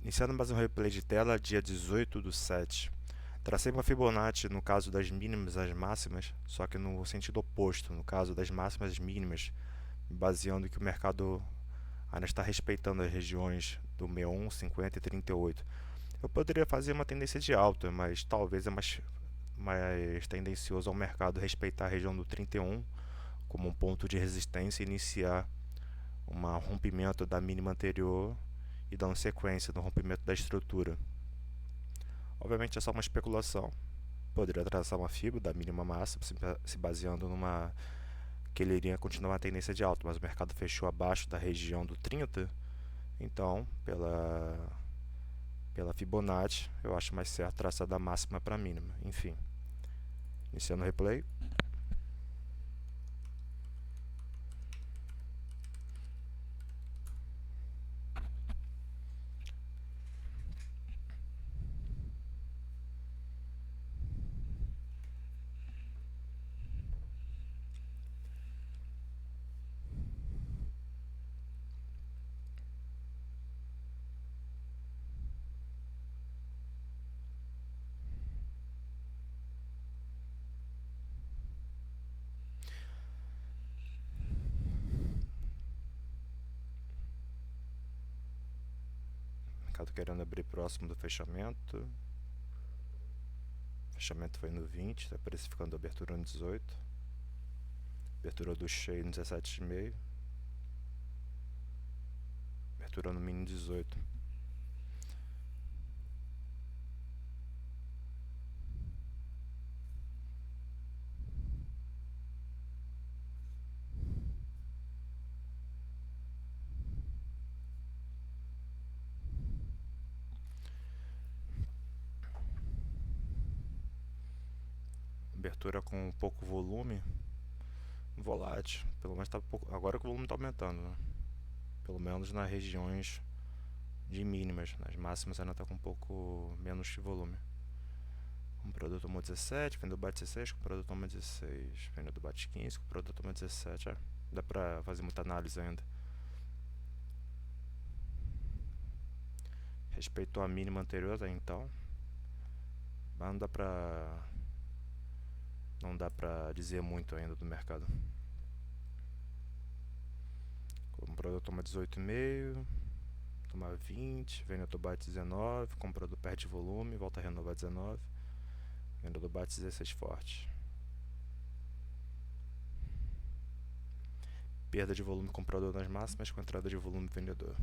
Iniciando mais um replay de tela, dia 18/7. Tracei uma Fibonacci no caso das mínimas às máximas, só que no sentido oposto, no caso das máximas às mínimas, baseando que o mercado ainda está respeitando as regiões do 61, 50 e 38. Eu poderia fazer uma tendência de alta, mas talvez é mais tendencioso ao mercado respeitar a região do 31 como um ponto de resistência e iniciar um rompimento da mínima anterior e dando sequência no rompimento da estrutura. Obviamente é só uma especulação. Poderia traçar uma fibra da mínima massa se baseando numa que ele iria continuar a tendência de alta, mas o mercado fechou abaixo da região do 30, então pela Fibonacci eu acho mais certo traçar da máxima para a mínima. Enfim, iniciando o replay. Mercado querendo abrir próximo do fechamento. O fechamento foi no 20, está precificando a abertura no 18. Abertura do cheio no 17,5. Abertura no mínimo 18. Abertura com pouco volume, volátil. Pelo menos tá pouco, agora que o volume está aumentando, né? Pelo menos nas regiões de mínimas. Nas máximas ainda está com um pouco menos de volume. Comprador tomou 17, vendedor bate 16, comprador toma 16, vendedor bate 15, comprador toma 17. Dá pra fazer muita análise ainda. Respeitou a mínima anterior até então, mas não dá pra dizer muito ainda do mercado. O comprador toma 18,5, toma 20, vendedor bate 19, comprador perde volume, volta a renovar 19, vendedor bate 16 forte. Perda de volume comprador nas máximas com entrada de volume vendedor.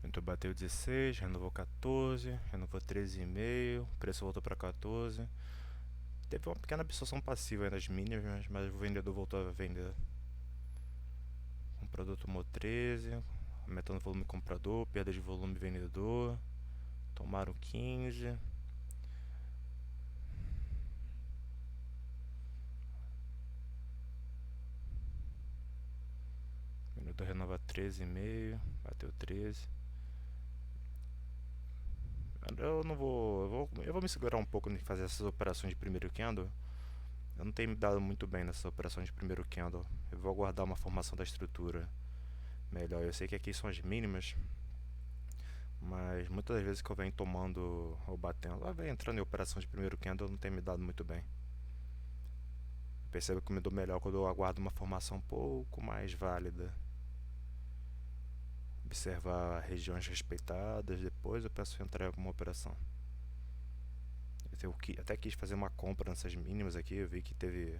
Então bateu 16, renovou 14, renovou 13,5, o preço voltou para 14. Teve uma pequena absorção passiva nas mínimas, mas o vendedor voltou a vender. O comprador tomou 13, aumentando o volume comprador, perda de volume vendedor, tomaram 15. O vendedor renova 13,5, bateu 13. Eu vou me segurar um pouco em fazer essas operações de primeiro candle. Eu não tenho me dado muito bem nessas operações de primeiro candle. Eu vou aguardar uma formação da estrutura melhor. Eu sei que aqui são as mínimas, mas muitas das vezes que eu venho tomando ou batendo, eu venho entrando em operação de primeiro candle, eu não tenho me dado muito bem. Eu percebo que eu me dou melhor quando eu aguardo uma formação um pouco mais válida. Observar regiões respeitadas, depois eu peço entrar em alguma operação. Eu até quis fazer uma compra nessas mínimas aqui, eu vi que teve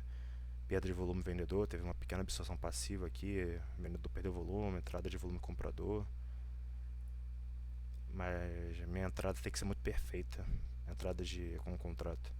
perda de volume vendedor, teve uma pequena absorção passiva aqui, o vendedor perdeu volume, entrada de volume comprador. Mas minha entrada tem que ser muito perfeita, entrada com o contrato.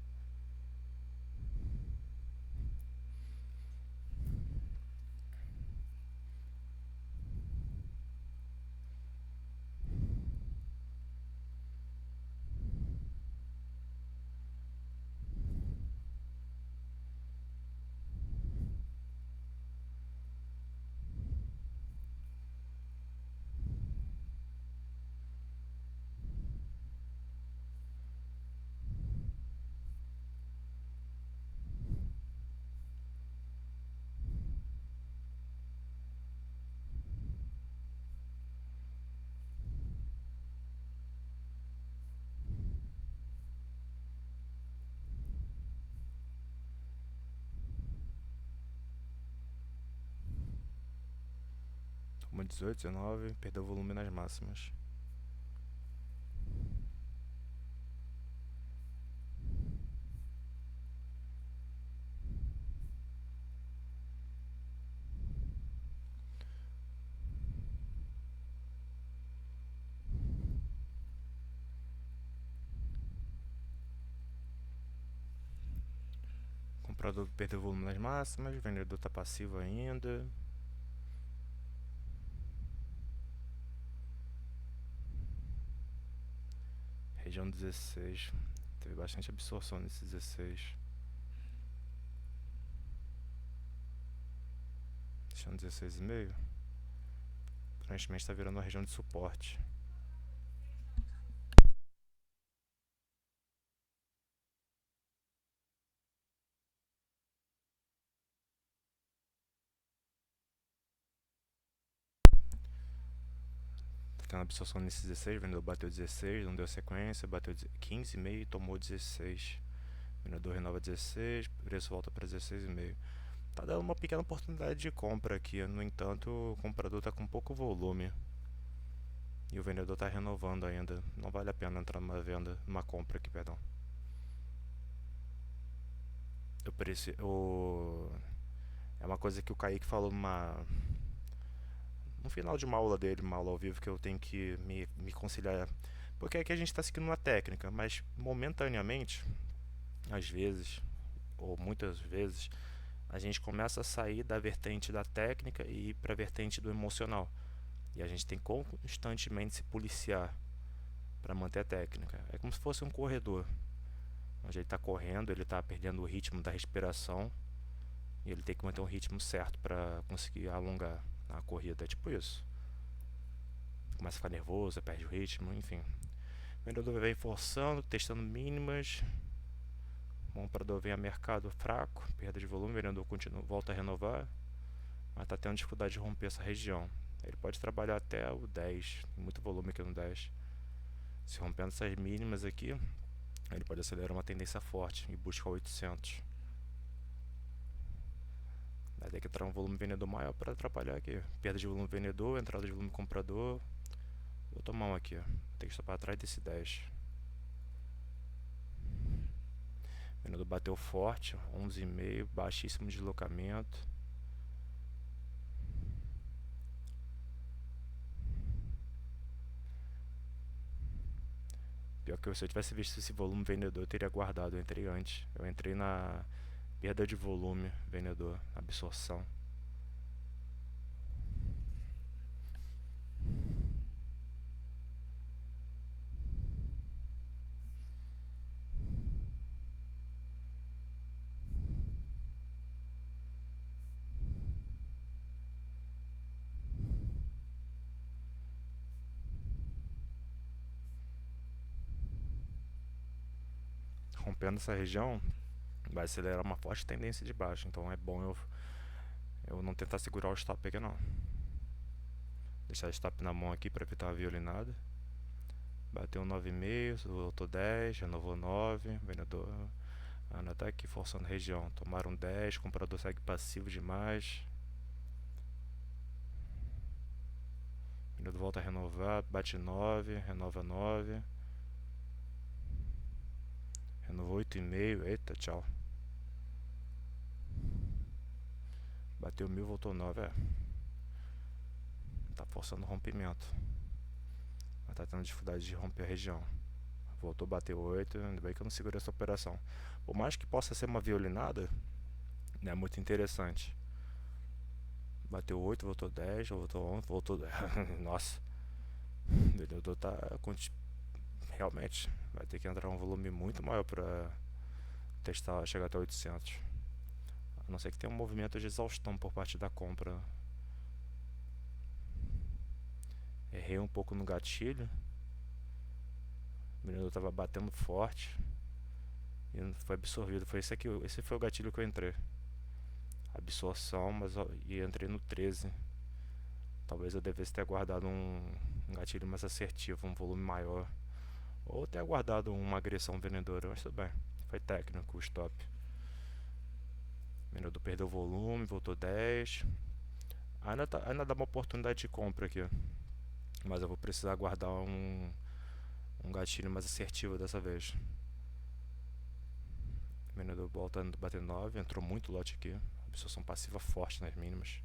Uma 18, 19, perdeu volume nas máximas. Comprador perdeu volume nas máximas, vendedor está passivo ainda. Região 16, teve bastante absorção nesse 16. Região 16,5. Aparentemente está virando uma região de suporte. Tendo absorção nesse 16, o vendedor bateu 16, não deu sequência, bateu 15,5 e tomou 16. O vendedor renova 16, preço volta para 16,5. Tá dando uma pequena oportunidade de compra aqui, no entanto, o comprador está com pouco volume. E o vendedor está renovando ainda. Não vale a pena entrar numa venda, numa compra aqui, perdão. É uma coisa que o Kaique falou no final de uma aula dele, uma aula ao vivo, que eu tenho que me conciliar. Porque aqui a gente está seguindo uma técnica, mas momentaneamente, às vezes, ou muitas vezes, a gente começa a sair da vertente da técnica e ir para a vertente do emocional. E a gente tem que constantemente se policiar para manter a técnica. É como se fosse um corredor, onde ele está correndo, ele está perdendo o ritmo da respiração e ele tem que manter um ritmo certo para conseguir alongar a corrida. É tipo isso. Começa a ficar nervoso, perde o ritmo, enfim. O vendedor vem forçando, testando mínimas. O comprador vem a mercado fraco, perda de volume, o vendedor volta a renovar, mas está tendo dificuldade de romper essa região. Ele pode trabalhar até o 10, tem muito volume aqui no 10. Se rompendo essas mínimas aqui, ele pode acelerar uma tendência forte e buscar 800. Vai ter que entrar um volume vendedor maior para atrapalhar aqui. Perda de volume vendedor, entrada de volume comprador. Vou tomar um aqui, ó. Tem que estar para atrás desse 10. O vendedor bateu forte, 11,5, baixíssimo deslocamento. Pior que se eu tivesse visto esse volume vendedor, eu teria guardado. Eu entrei antes. Eu entrei na perda de volume vendedor, absorção. Rompendo essa região, vai acelerar uma forte tendência de baixo. Então é bom eu não tentar segurar o stop aqui não. Deixar o stop na mão aqui para evitar uma violinada. Bateu 9,5, voltou 10, renovou 9, vendedor ainda tá aqui forçando a região. Tomaram 10, comprador segue passivo demais. Vendedor volta a renovar, bate 9, renova 9. Renovou 8,5, eita, tchau. Bateu 1.000, voltou 9, tá forçando o rompimento. Mas tá tendo dificuldade de romper a região. Voltou, bateu 8, ainda bem que eu não segurei essa operação. Por mais que possa ser uma violinada, não é muito interessante. Bateu 8, voltou 10, voltou 11, voltou 10. Nossa, o vendedor tá realmente vai ter que entrar um volume muito maior para testar, chegar até 800. A não ser que tenha um movimento de exaustão por parte da compra. Errei um pouco no gatilho. O vendedor estava batendo forte e não foi absorvido. Foi esse aqui, esse foi o gatilho que eu entrei. Absorção, mas e entrei no 13. Talvez eu devesse ter guardado um gatilho mais assertivo, um volume maior. Ou ter guardado uma agressão vendedora, mas tudo bem. Foi técnico o stop. O vendedor perdeu volume, voltou 10. Ainda dá uma oportunidade de compra aqui, mas eu vou precisar guardar um gatilho mais assertivo dessa vez. O vendedor volta a bater 9, entrou muito lote aqui, absorção passiva forte nas mínimas.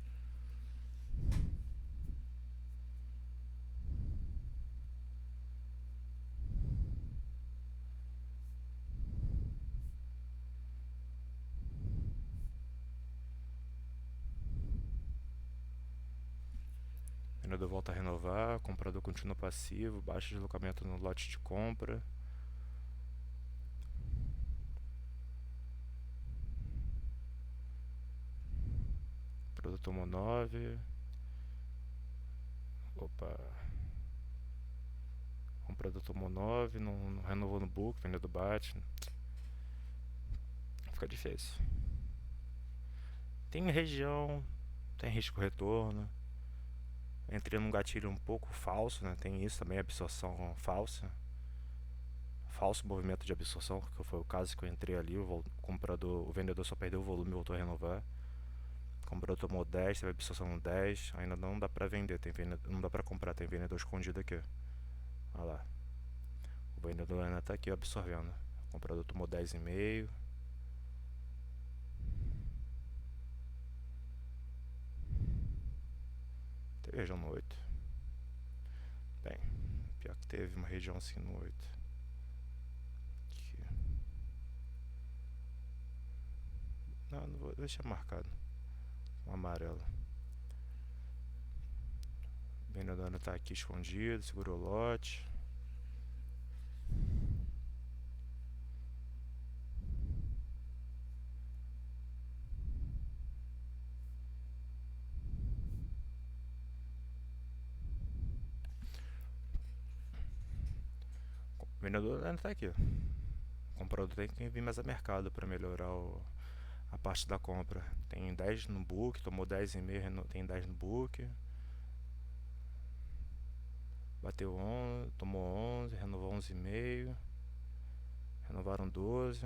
Vendedor volta a renovar, comprador continua passivo, baixo deslocamento no lote de compra. Produto tomou 9. Opa. Comprador tomou 9, não renovou no book, vendedor bate. Fica difícil. Tem região, tem risco retorno. Entrei num gatilho um pouco falso, né? Tem isso também, absorção falsa. Falso movimento de absorção, que foi o caso que eu entrei ali. O vendedor só perdeu o volume e voltou a renovar. O comprador tomou 10, teve absorção no 10. Ainda não dá pra vender, não dá pra comprar, tem vendedor escondido aqui. Olha lá. O vendedor ainda tá aqui absorvendo. O comprador tomou 10,5. Teve região no 8. Bem, pior que teve uma região assim no 8. Aqui. Não vou deixar marcado. Um amarelo. O vendedor ainda tá aqui escondido, segurou o lote. O vendedor ainda tá aqui. O comprador tem que vir mais a mercado para melhorar a parte da compra. Tem 10 no book, tomou 10,5, tem 10 no book. Bateu 11, tomou 11, renovou 11,5. Renovaram 12.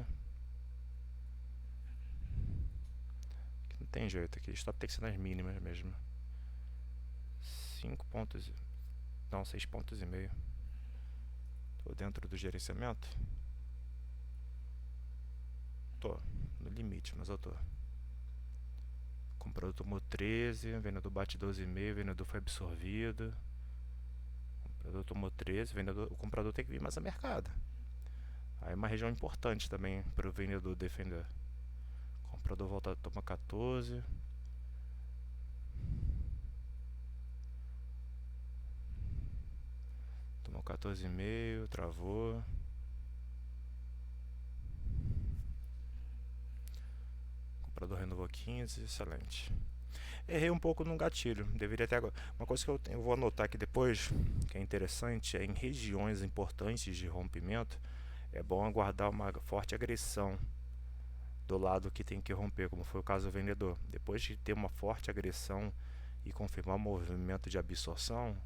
Aqui não tem jeito aqui, stop tem que ser nas mínimas mesmo. 5 pontos, não, 6 pontos e meio. Tô dentro do gerenciamento? Tô, no limite, mas eu tô. O comprador tomou 13, o vendedor bate 12,5, o vendedor foi absorvido. O comprador tomou 13, o comprador tem que vir mais a mercado. Aí é uma região importante também para o vendedor defender. O comprador volta a tomar 14. Tomou 14,5, travou. O comprador renovou 15, excelente. Errei um pouco no gatilho, deveria ter agora. Uma coisa que eu vou anotar aqui depois, que é interessante, é em regiões importantes de rompimento, é bom aguardar uma forte agressão do lado que tem que romper, como foi o caso do vendedor. Depois de ter uma forte agressão e confirmar o movimento de absorção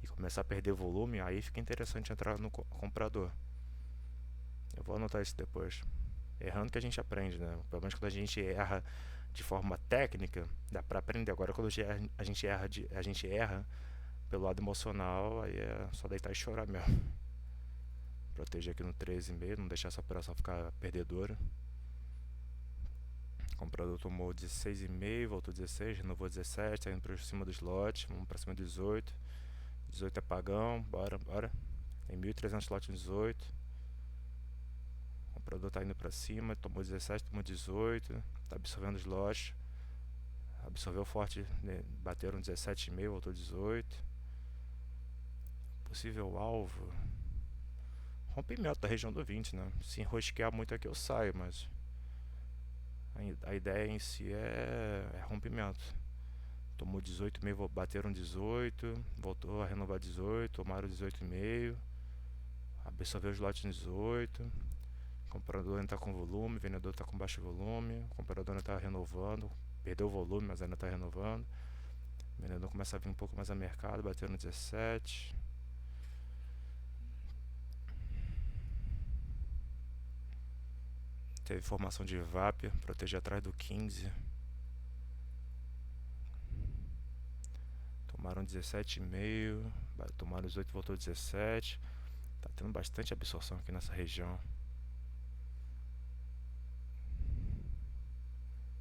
e começar a perder volume, aí fica interessante entrar no comprador. Eu vou anotar isso depois. Errando que a gente aprende, né? Pelo menos quando a gente erra de forma técnica, dá pra aprender. Agora quando a gente erra pelo lado emocional, aí é só deitar e chorar mesmo. Proteger aqui no 13,5, não deixar essa operação ficar perdedora. O comprador tomou 16,5, voltou 16, renovou 17, tá indo pra cima dos lotes, vamos pra cima do 18. 18 é pagão, bora. Tem 1.300 lotes no 18. O comprador tá indo pra cima, tomou 17, tomou 18, tá absorvendo os lotes. Absorveu forte, né? Bateram 17,5, voltou 18. Possível alvo. Rompimento da região do 20, né? Se enrosquear muito aqui eu saio, mas a ideia em si é rompimento. Tomou 18,5, bateram 18, voltou a renovar 18, tomaram 18,5, absorveu os lotes 18. O comprador ainda está com volume, o vendedor está com baixo volume, o comprador ainda está renovando, perdeu o volume, mas ainda está renovando. O vendedor começa a vir um pouco mais a mercado, bateu no 17. Teve formação de VAP, proteger atrás do 15. Tomaram 17,5, tomaram 18, voltou 17. Tá tendo bastante absorção aqui nessa região.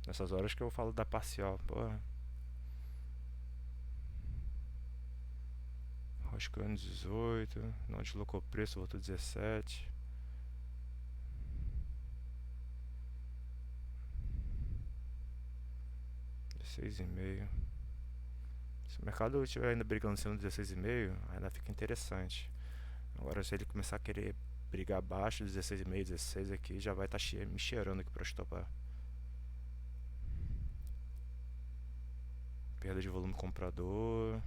Nessas horas que eu falo da parcial, porra. Roscando 18, não deslocou preço, voltou 17. R$16,5. Se o mercado estiver ainda brigando sendo 16,5, ainda fica interessante. Agora, se ele começar a querer brigar abaixo, 16,5, 16 aqui, já vai estar me cheirando aqui para estopar. Perda de volume comprador.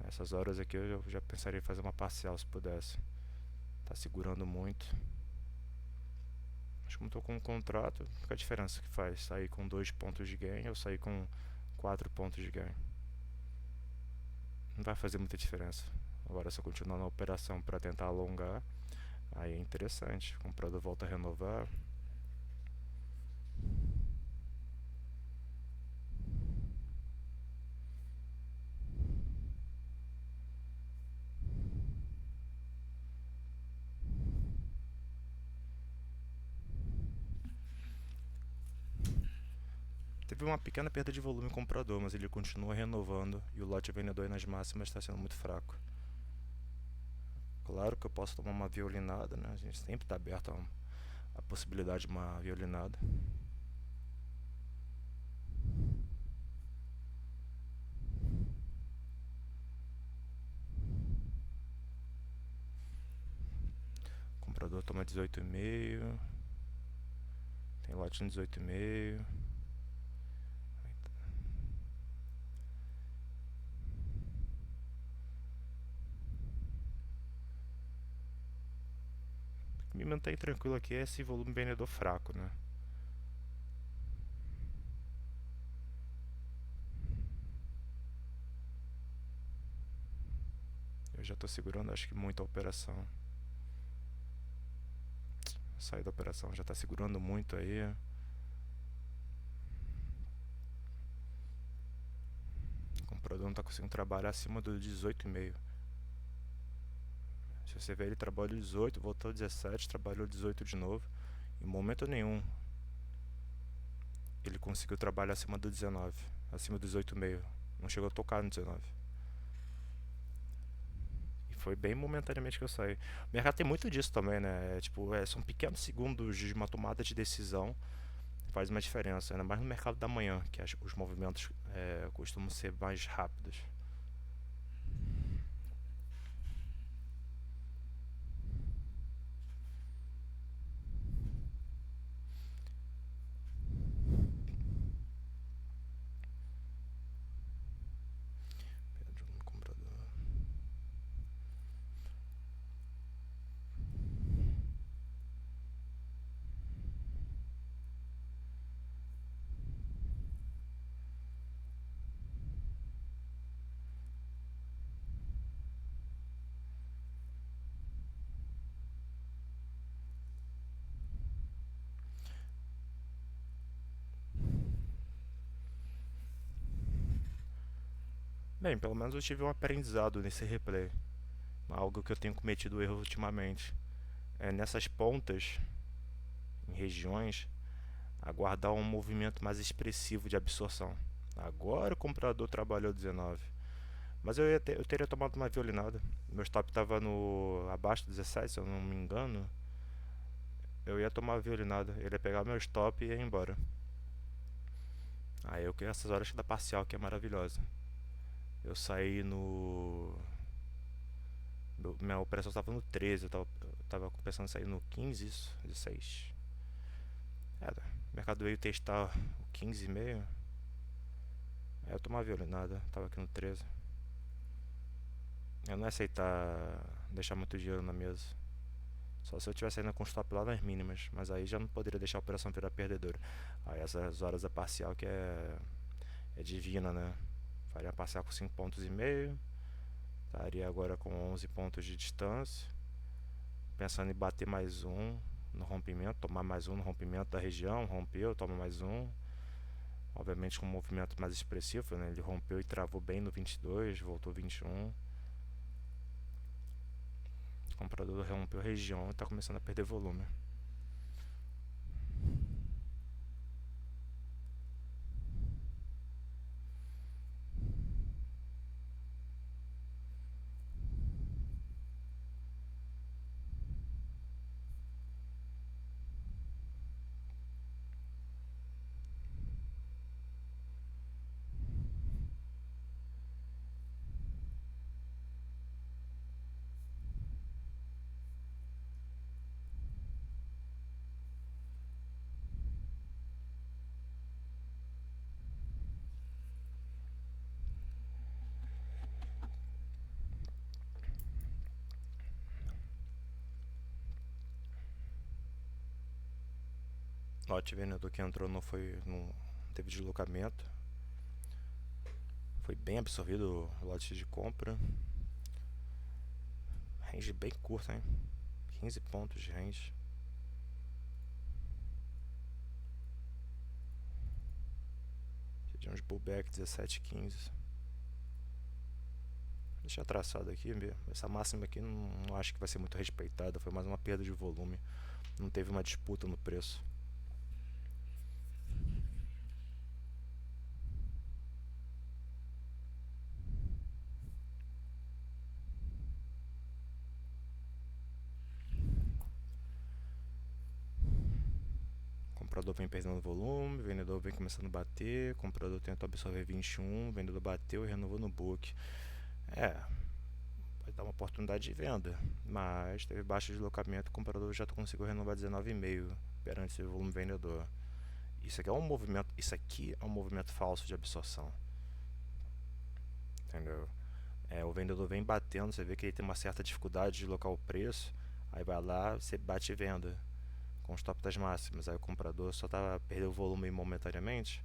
Essas horas aqui eu já pensaria em fazer uma parcial se pudesse. Tá segurando muito. Acho que não tô com um contrato. Qual a diferença que faz? Sair com 2 pontos de gain ou sair com 4 pontos de gain? Não vai fazer muita diferença. Agora, se eu continuar na operação para tentar alongar, aí é interessante. O comprador volta a renovar. Teve uma pequena perda de volume comprador, mas ele continua renovando e o lote vendedor nas máximas está sendo muito fraco. Claro que eu posso tomar uma violinada, né? A gente sempre está aberto a possibilidade de uma violinada. O comprador toma 18,5. Tem lote em 18,5. O que me mantém tranquilo aqui é esse volume vendedor fraco, né? Eu já estou segurando, acho que muita operação. Sair da operação já está segurando muito aí. O comprador não está conseguindo trabalhar acima do 18,5. Se você ver, ele trabalhou 18, voltou 17, trabalhou 18 de novo. Em momento nenhum ele conseguiu trabalhar acima do 19, acima do 18,5. Não chegou a tocar no 19. E foi bem momentaneamente que eu saí. O mercado tem muito disso também, né? São pequenos segundos de uma tomada de decisão faz uma diferença, ainda mais no mercado da manhã, que os movimentos costumam ser mais rápidos. Bem, pelo menos eu tive um aprendizado nesse replay. Algo que eu tenho cometido erro ultimamente. Nessas pontas, em regiões, aguardar um movimento mais expressivo de absorção. Agora o comprador trabalhou 19. Mas eu teria tomado uma violinada. Meu stop estava no abaixo de 17, se eu não me engano. Eu ia tomar a violinada. Ele ia pegar meu stop e ia embora. Aí eu queria essas horas da parcial que é maravilhosa. Eu saí no. Minha operação estava no 13, eu tava pensando em sair no 15, isso, 16. O mercado veio testar o 15,5. Aí eu tomava violinada, tava aqui no 13. Eu não ia aceitar deixar muito dinheiro na mesa. Só se eu tivesse ainda com stop lá nas mínimas, mas aí já não poderia deixar a operação virar perdedora. Aí essas horas da parcial que é divina, né? Faria a parcial com 5,5 pontos. Estaria agora com 11 pontos de distância. Pensando em bater mais um no rompimento, tomar mais um no rompimento da região. Rompeu, toma mais um. obviamente com um movimento mais expressivo, né? Ele rompeu e travou bem no 22, voltou 21. O comprador rompeu região e está começando a perder volume. Lote vendedor que entrou não teve deslocamento. Foi bem absorvido o lote de compra. Range bem curto, hein? 15 pontos de range. Região de pullback 17, 15. Deixa traçado aqui, essa máxima aqui não acho que vai ser muito respeitada, foi mais uma perda de volume, não teve uma disputa no preço. O comprador vem perdendo volume, o vendedor vem começando a bater, o comprador tentou absorver 21, o vendedor bateu e renovou no book. Vai dar uma oportunidade de venda, mas teve baixo deslocamento, o comprador já conseguiu renovar 19,5 perante esse volume vendedor. Isso aqui é um movimento falso de absorção. Entendeu? O vendedor vem batendo, você vê que ele tem uma certa dificuldade de locar o preço, aí vai lá, você bate e venda com os top das máximas, aí o comprador só tá perdendo o volume momentaneamente,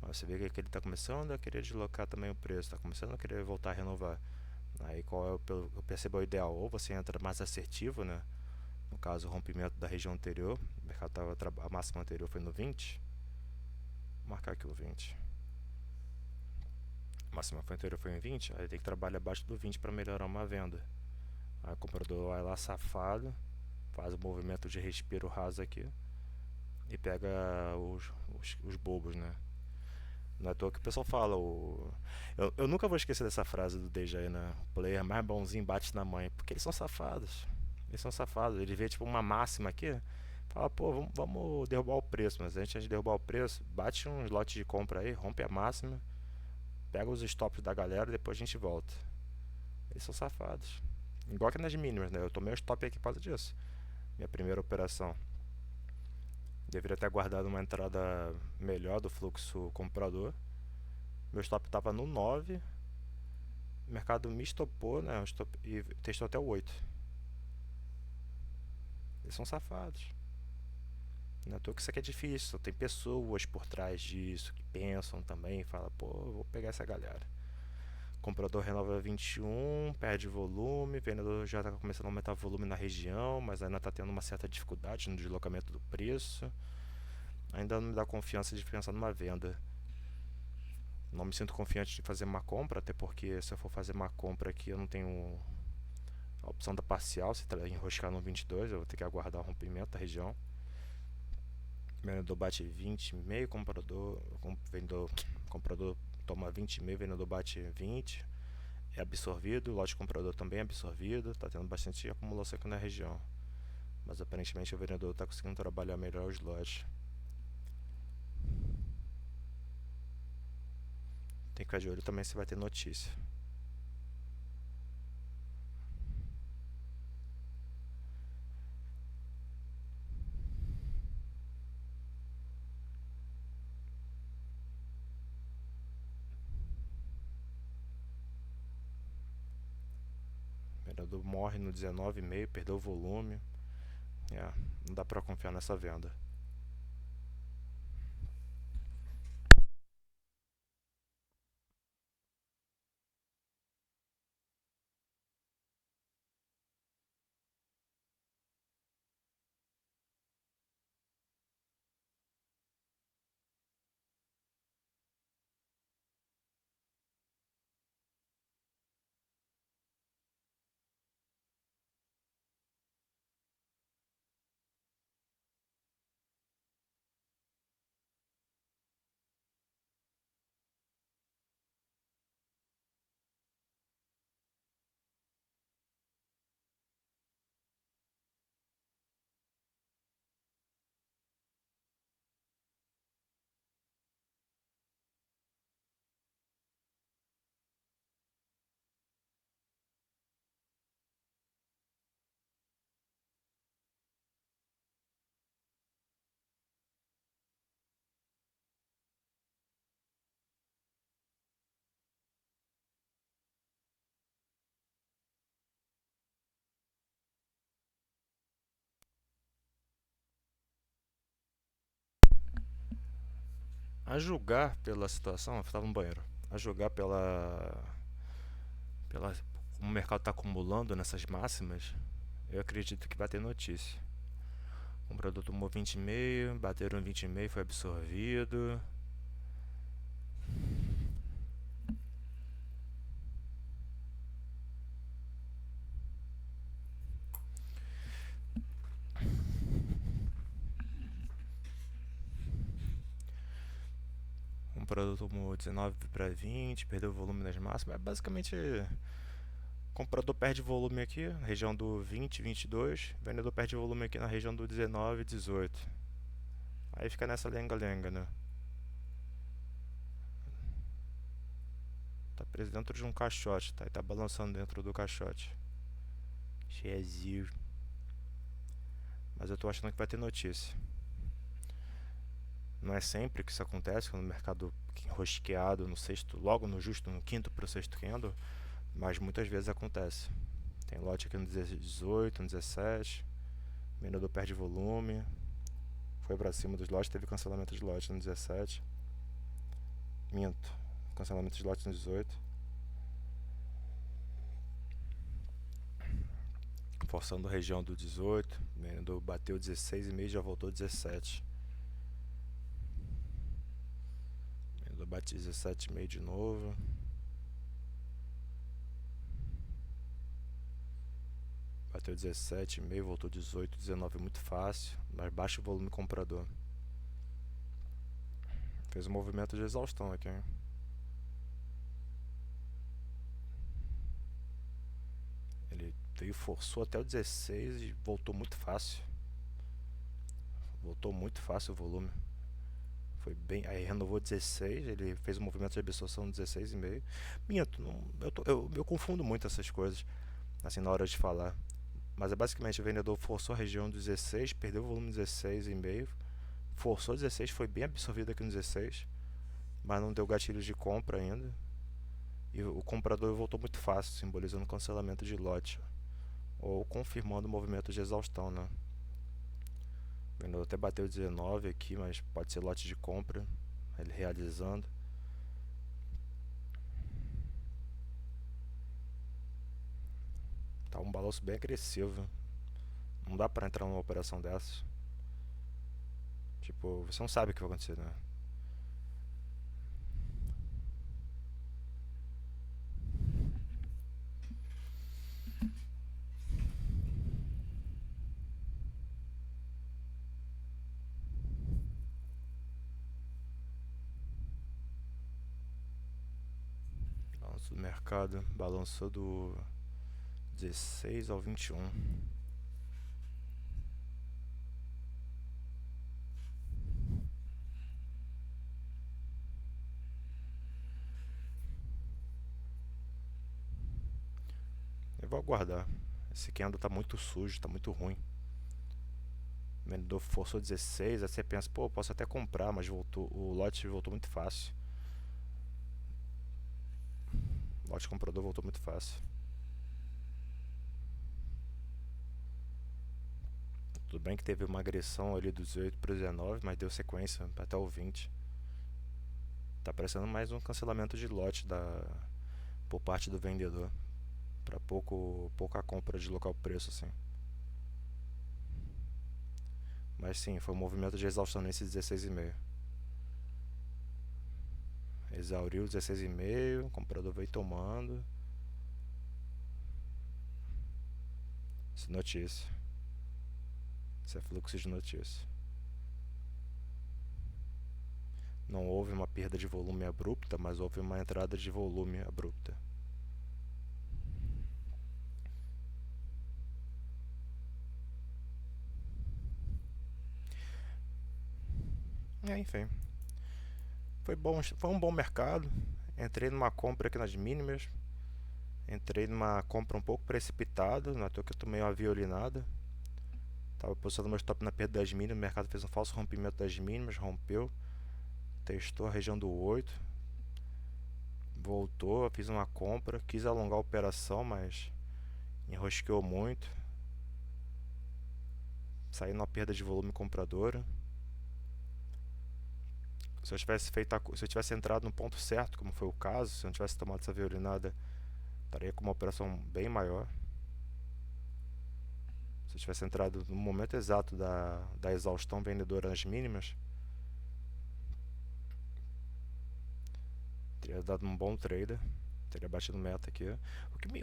mas você vê que ele está começando a querer deslocar também o preço, está começando a querer voltar a renovar. Aí eu percebo o ideal, ou você entra mais assertivo, né? No caso, o rompimento da região anterior, o mercado a máxima anterior foi no 20, vou marcar aqui o 20. A máxima anterior foi em 20, aí tem que trabalhar abaixo do 20 para melhorar uma venda. Aí o comprador vai lá safado, faz o movimento de respiro raso aqui e pega os bobos, né? Não é à toa que o pessoal fala. Eu nunca vou esquecer dessa frase do DJ, né? O player mais bonzinho bate na mãe. Porque eles são safados. Eles são safados. Ele vê tipo uma máxima aqui. Fala, pô, vamos derrubar o preço. Mas antes de derrubar o preço, bate um lote de compra aí, rompe a máxima, pega os stops da galera e depois a gente volta. Eles são safados. Igual que nas mínimas, né? Eu tomei o stop aqui por causa disso. Minha primeira operação. Deveria ter guardado uma entrada melhor do fluxo comprador. Meu stop estava no 9. O mercado me estopou, né? E testou até o 8. Eles são safados. Não é à toa que isso aqui é difícil. Tem pessoas por trás disso que pensam também. Fala, pô, vou pegar essa galera. Comprador renova 21, perde volume. Vendedor já está começando a aumentar o volume na região, mas ainda está tendo uma certa dificuldade no deslocamento do preço. Ainda não me dá confiança de pensar numa venda. Não me sinto confiante de fazer uma compra, até porque se eu for fazer uma compra aqui eu não tenho a opção da parcial. Se enroscar no 22, eu vou ter que aguardar o rompimento da região. Vendedor bate 20,5, comprador toma 20,5, vendedor bate 20, é absorvido, o lote comprador também é absorvido, está tendo bastante acumulação aqui na região. Mas aparentemente o vendedor está conseguindo trabalhar melhor os lotes. Tem que ficar de olho também se vai ter notícia. O vendedor morre no 19,5, perdeu o volume. Não dá para confiar nessa venda. A julgar pela situação, eu estava no banheiro. A julgar pela como o mercado está acumulando nessas máximas, eu acredito que vai ter notícia. O comprador tomou 20,5, bateram 20,5, foi absorvido. O comprador tomou 19 para 20, perdeu o volume nas máximas. Basicamente, o comprador perde volume aqui, na região do 20, 22. O vendedor perde volume aqui na região do 19, 18. Aí fica nessa lenga-lenga, né? Tá preso dentro de um caixote, tá? E tá balançando dentro do caixote. Jesus. Mas eu tô achando que vai ter notícia. Não é sempre que isso acontece, quando o mercado enrosqueado no sexto, logo no justo, no quinto para o sexto candle, mas muitas vezes acontece. Tem lote aqui no 18, no 17, o vendedor perde volume, foi para cima dos lotes, teve cancelamento de lote no 17, minto, cancelamento de lote no 18, forçando a região do 18, o vendedor bateu 16,5 e já voltou 17. O vendedor bate 17,5 de novo. Bateu 17,5, voltou 18, 19 muito fácil, mas baixo volume comprador. Fez um movimento de exaustão aqui, hein? Ele veio, forçou até o 16 e voltou muito fácil. Voltou muito fácil o volume. Foi bem. Aí renovou 16, ele fez um movimento de absorção 16,5. Minto, não, eu confundo muito essas coisas, assim, na hora de falar. Mas é basicamente o vendedor forçou a região do 16, perdeu o volume 16,5, forçou 16, foi bem absorvido aqui no 16, mas não deu gatilhos de compra ainda. E o comprador voltou muito fácil, simbolizando cancelamento de lote ou confirmando o movimento de exaustão, né? O vendedor até bateu 19 aqui, mas pode ser lote de compra, ele realizando. Tá um balanço bem agressivo. Não dá pra entrar numa operação dessa. Tipo, você não sabe o que vai acontecer, né? Balanço do mercado, balançou do 16 ao 21. Eu vou aguardar. Esse candle tá muito sujo, tá muito ruim. O vendedor forçou 16, aí você pensa, pô, posso até comprar, mas voltou, o lote voltou muito fácil. O lote comprador voltou muito fácil. Tudo bem que teve uma agressão ali dos 18 para o 19, mas deu sequência até o 20. Tá parecendo mais um cancelamento de lote por parte do vendedor. Para pouca compra de local preço, assim. Mas sim, foi um movimento de exaustão nesse 16,5. Exauriu 16,5, o comprador veio tomando. Isso é notícia. Isso é fluxo de notícia. Não houve uma perda de volume abrupta, mas houve uma entrada de volume abrupta. Enfim, foi um bom mercado. Entrei numa compra aqui nas mínimas. Entrei numa compra um pouco precipitada, não é à toa que eu tomei uma violinada. Tava posicionando meu stop na perda das mínimas, o mercado fez um falso rompimento das mínimas, rompeu, testou a região do 8, voltou, fiz uma compra, quis alongar a operação, mas enrosqueou muito. Saí numa perda de volume compradora. se eu tivesse entrado no ponto certo, como foi o caso, se eu não tivesse tomado essa violinada, estaria com uma operação bem maior. Se eu tivesse entrado no momento exato da exaustão vendedora nas mínimas, teria dado um bom trader, teria batido meta aqui.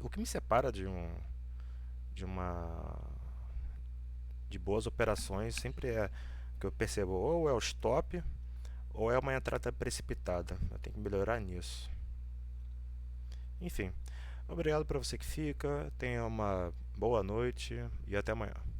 O que me separa de uma de boas operações sempre é que eu percebo ou é o stop ou é uma entrada precipitada. Eu tenho que melhorar nisso. Enfim, obrigado para você que fica, tenha uma boa noite e até amanhã.